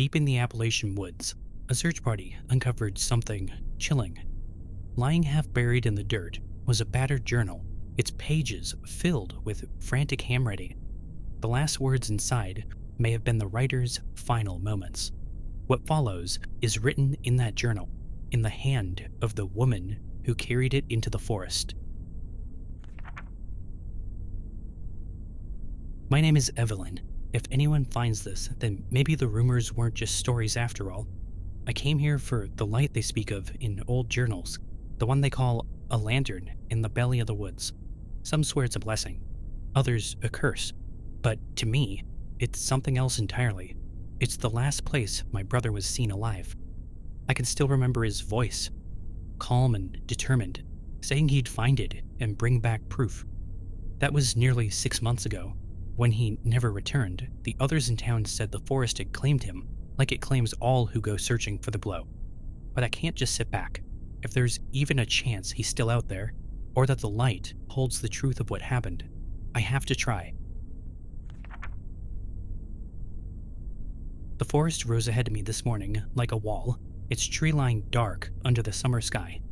Deep in the Appalachian woods, a search party uncovered something chilling. Lying half buried in the dirt was a battered journal, its pages filled with frantic handwriting. The last words inside may have been the writer's final moments. What follows is written in that journal, in the hand of the woman who carried it into the forest. My name is Evelyn. If anyone finds this, then maybe the rumors weren't just stories after all. I came here for the light they speak of in old journals, the one they call a lantern in the belly of the woods. Some swear it's a blessing, others a curse, but to me, it's something else entirely. It's the last place my brother was seen alive. I can still remember his voice, calm and determined, saying he'd find it and bring back proof. That was nearly 6 months ago. When he never returned, the others in town said the forest had claimed him, like it claims all who go searching for the blow. But I can't just sit back. If there's even a chance he's still out there, or that the light holds the truth of what happened, I have to try. The forest rose ahead of me this morning like a wall, its tree line dark under the summer sky.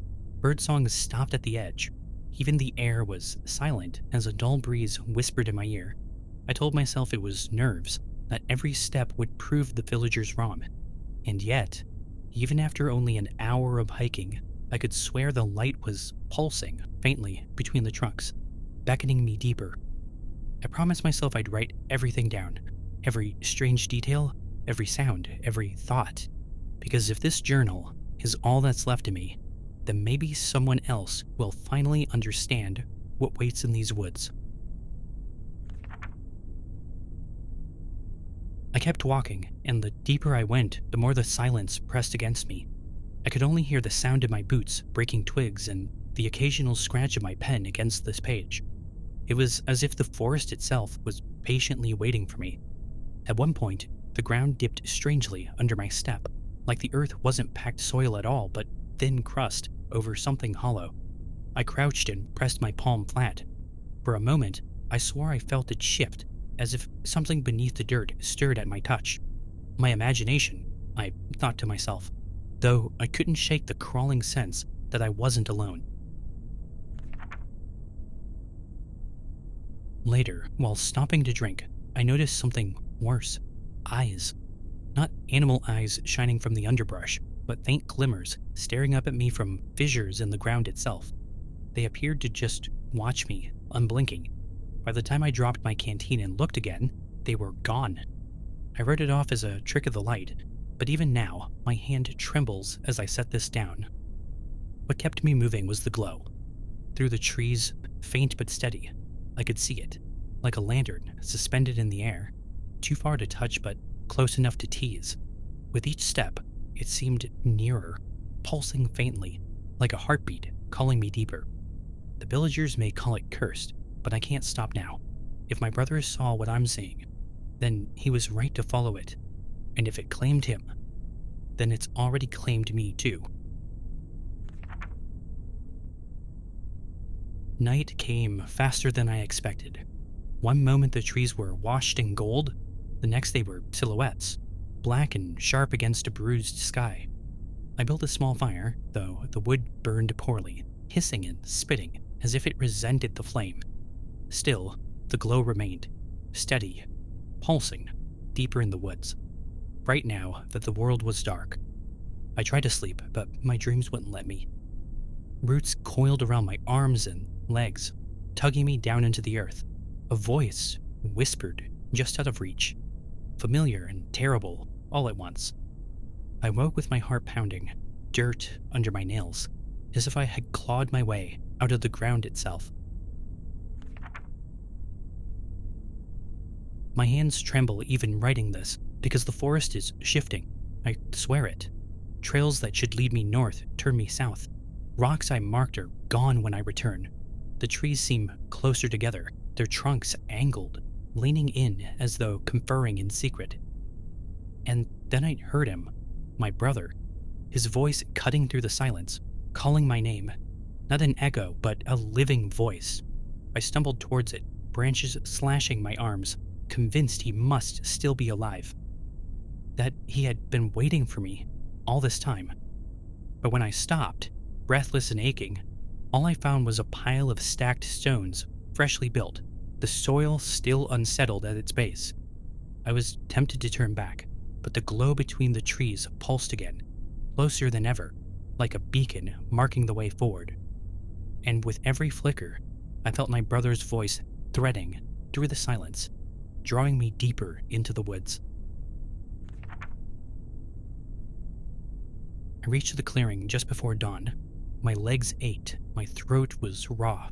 Birdsong stopped at the edge. Even the air was silent as a dull breeze whispered in my ear. I told myself it was nerves, that every step would prove the villagers wrong. And yet, even after only an hour of hiking, I could swear the light was pulsing faintly between the trunks, beckoning me deeper. I promised myself I'd write everything down, every strange detail, every sound, every thought, because if this journal is all that's left of me, then maybe someone else will finally understand what waits in these woods. I kept walking, and the deeper I went, the more the silence pressed against me. I could only hear the sound of my boots breaking twigs and the occasional scratch of my pen against this page. It was as if the forest itself was patiently waiting for me. At one point, the ground dipped strangely under my step, like the earth wasn't packed soil at all, but thin crust over something hollow. I crouched and pressed my palm flat. For a moment, I swore I felt it shift, as if something beneath the dirt stirred at my touch. My imagination, I thought to myself, though I couldn't shake the crawling sense that I wasn't alone. Later, while stopping to drink, I noticed something worse. Eyes. Not animal eyes shining from the underbrush, but faint glimmers staring up at me from fissures in the ground itself. They appeared to just watch me, unblinking. By the time I dropped my canteen and looked again, they were gone. I wrote it off as a trick of the light, but even now, my hand trembles as I set this down. What kept me moving was the glow. Through the trees, faint but steady, I could see it, like a lantern suspended in the air, too far to touch but close enough to tease. With each step, it seemed nearer, pulsing faintly, like a heartbeat calling me deeper. The villagers may call it cursed, but I can't stop now. If my brother saw what I'm seeing, then he was right to follow it. And if it claimed him, then it's already claimed me too. Night came faster than I expected. One moment the trees were washed in gold, the next they were silhouettes, black and sharp against a bruised sky. I built a small fire, though the wood burned poorly, hissing and spitting as if it resented the flame. Still, the glow remained, steady, pulsing, deeper in the woods. Right now that the world was dark. I tried to sleep, but my dreams wouldn't let me. Roots coiled around my arms and legs, tugging me down into the earth. A voice whispered just out of reach, familiar and terrible all at once. I woke with my heart pounding, dirt under my nails, as if I had clawed my way out of the ground itself. My hands tremble even writing this, because the forest is shifting. I swear it. Trails that should lead me north turn me south. Rocks I marked are gone when I return. The trees seem closer together, their trunks angled, leaning in as though conferring in secret. And then I heard him, my brother, his voice cutting through the silence, calling my name. Not an echo, but a living voice. I stumbled towards it, branches slashing my arms, convinced he must still be alive. that he had been waiting for me all this time. But when I stopped, breathless and aching, all I found was a pile of stacked stones, freshly built, the soil still unsettled at its base. I was tempted to turn back, but the glow between the trees pulsed again, closer than ever, like a beacon marking the way forward. And with every flicker, I felt my brother's voice threading through the silence, drawing me deeper into the woods. I reached the clearing just before dawn. My legs ached, my throat was raw,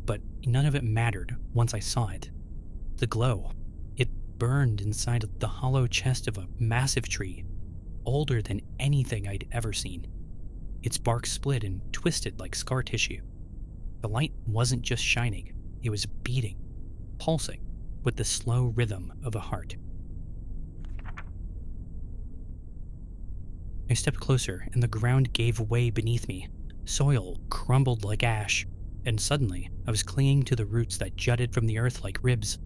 but none of it mattered once I saw it. The glow, it burned inside the hollow chest of a massive tree, older than anything I'd ever seen. Its bark split and twisted like scar tissue. The light wasn't just shining, it was beating, pulsing, with the slow rhythm of a heart. I stepped closer, and the ground gave way beneath me. Soil crumbled like ash, and suddenly I was clinging to the roots that jutted from the earth like ribs.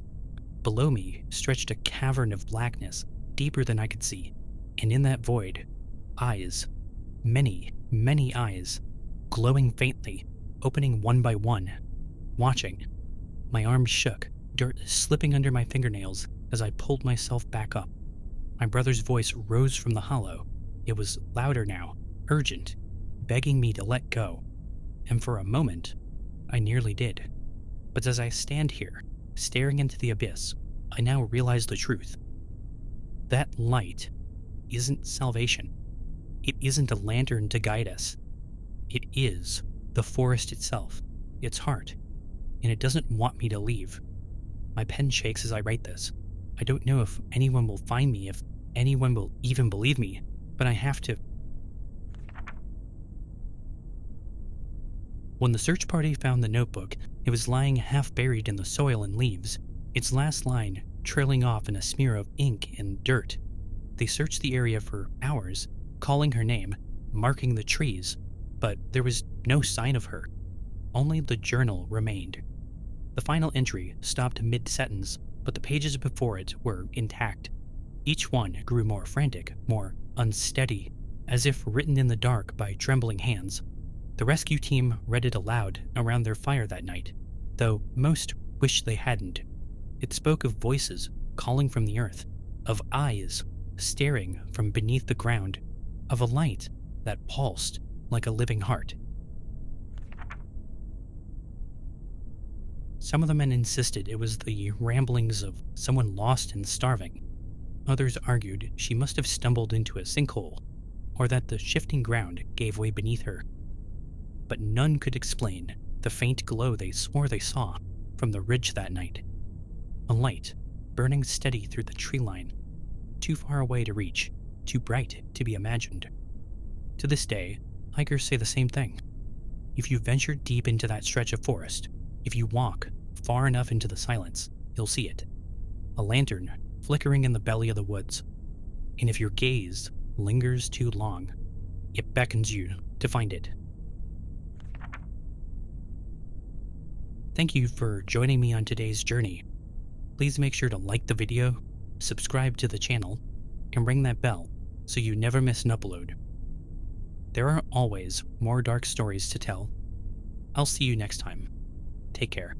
Below me stretched a cavern of blackness, deeper than I could see, and in that void, eyes. Many, many eyes, glowing faintly, opening one by one, watching. My arms shook, dirt slipping under my fingernails as I pulled myself back up. My brother's voice rose from the hollow. It was louder now, urgent, begging me to let go. And for a moment, I nearly did. But as I stand here, staring into the abyss, I now realize the truth. That light isn't salvation. It isn't a lantern to guide us. It is the forest itself, its heart, and it doesn't want me to leave. My pen shakes as I write this. I don't know if anyone will find me, if anyone will even believe me, but I have to. When the search party found the notebook, it was lying half buried in the soil and leaves, its last line trailing off in a smear of ink and dirt. They searched the area for hours, calling her name, marking the trees, but there was no sign of her. Only the journal remained. The final entry stopped mid-sentence, but the pages before it were intact. Each one grew more frantic, more unsteady, as if written in the dark by trembling hands. The rescue team read it aloud around their fire that night, though most wished they hadn't. It spoke of voices calling from the earth, of eyes staring from beneath the ground, of a light that pulsed like a living heart. Some of the men insisted it was the ramblings of someone lost and starving. Others argued she must have stumbled into a sinkhole, or that the shifting ground gave way beneath her. But none could explain the faint glow they swore they saw from the ridge that night. A light, burning steady through the tree line, too far away to reach, too bright to be imagined. To this day, hikers say the same thing. If you venture deep into that stretch of forest, if you walk far enough into the silence, you'll see it. A lantern flickering in the belly of the woods. And if your gaze lingers too long, it beckons you to find it. Thank you for joining me on today's journey. Please make sure to like the video, subscribe to the channel, and ring that bell so you never miss an upload. There are always more dark stories to tell. I'll see you next time. Take care.